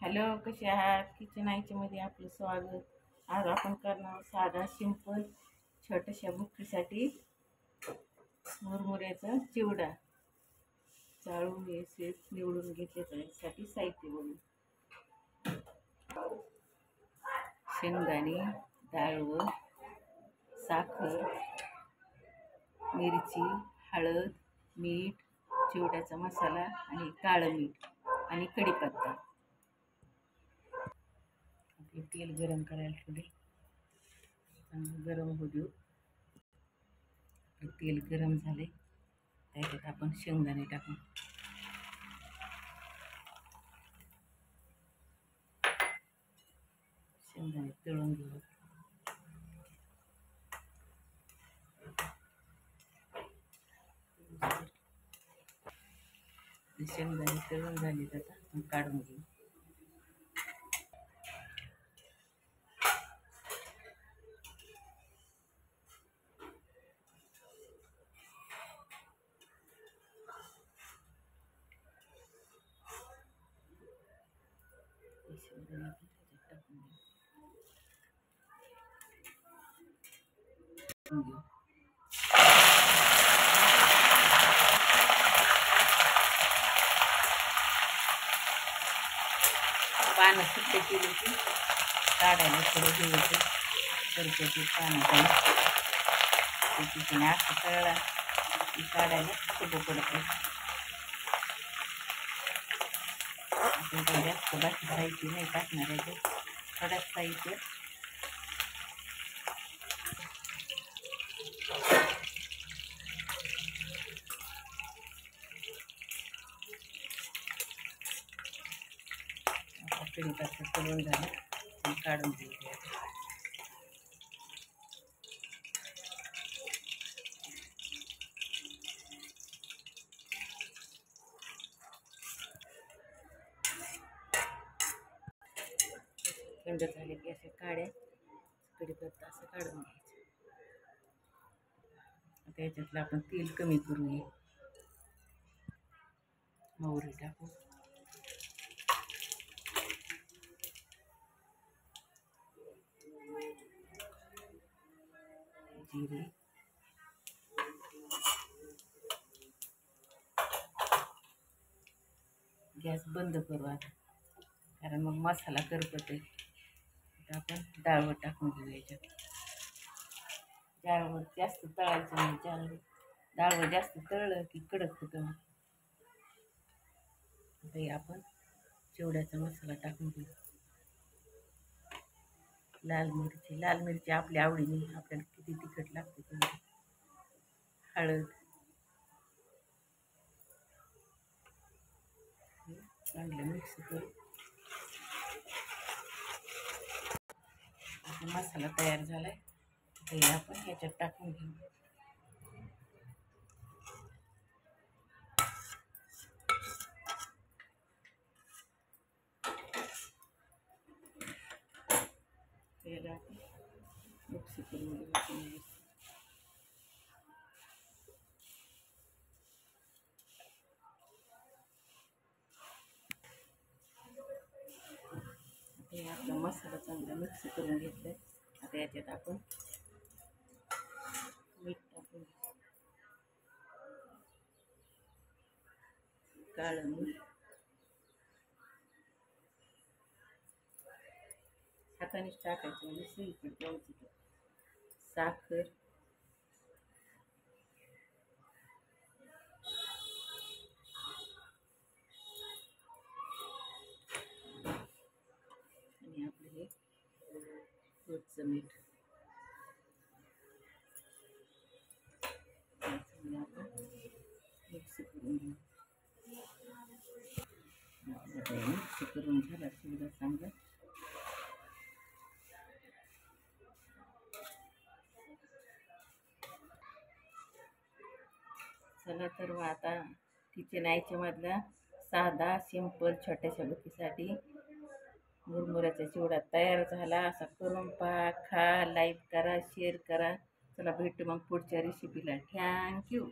Hello, कसे आहात? Kitchen आयच्यामध्ये आपलं स्वागत. आज आपण करणार साधा सिंपल छोट्याशा बुक्कीसाठी मुरमुऱ्याचा चिवडा. चाळून असेच निवडून घेतले यासाठी साहित्य बघू. शेंगदाणे, डाळव, साखर, मिरची, हळद, मीठ, चिवड्याचा मसाला आणि काळं मीठ आणि कढीपत्ता. तेल गरम करायला ठेवले. गरम होऊ देऊ. तेल गरम झाले, त्याच्यात आपण शेंगदाणे टाकू. शेंगदाणे तळून घेऊ. शेंगदाणे तळून झाले आता आपण काढून घेऊ. पानं सुट्टे केले की काढायला थोडं घ्यायचं. करपटी पानं काही तिथे असं तळला की काढायला सोपं पडतं. आपण काही जास्त बाकी साहित्य नाही टाकणार आहे, तर थोडंच साहित्य. कढीपत्ता तळून झालं काढून घेऊया. थंड झाले की असे काढ्या कढीपत्ता असं काढून घ्यायचं. आता याच्यातलं आपण तेल कमी करूया. मोहरी टाकू, जिरे, गॅस बंद करू आता, कारण मग मसाला करपते. आता आपण डाळवं टाकून घेऊ याच्यात. डाळवं जास्त तळायचं नाही, डाळवं जास्त तळलं की कडक होतं. आता आपण चिवड्याचा मसाला टाकून घेऊ. लाल मिरची आपल्या आवडीने, आपल्याला किती तिखट लागते तेवढी. हळद, चांगलं मिक्स करू. मसाला तयार झालाय, ते आपण ह्याच्यात टाकून घेऊ. याला मिक्स करून घेऊ. हे आपला मसाला चांगला मिक्स करून घेतलाय. आता याच्यात आपण मीठ टाकून, काळं मीठ, हातानेच टाकायचं म्हणजे सगळीकडे द्यायची. साखर, आणि आपलं हे रोजचं मीठ. आपण मिक्स करून घेऊ. मिक्स करून झाला सुद्धा चांगलं. चला तर मग आता किचन आयच्यामधला साधा सिंपल छोट्याशा बुकीसाठी मुरमुऱ्याचा चिवडा तयार झाला. असा करून पहा, खा, लाईक करा, शेअर करा. चला भेटू मग पुढच्या रेसिपीला. थँक्यू.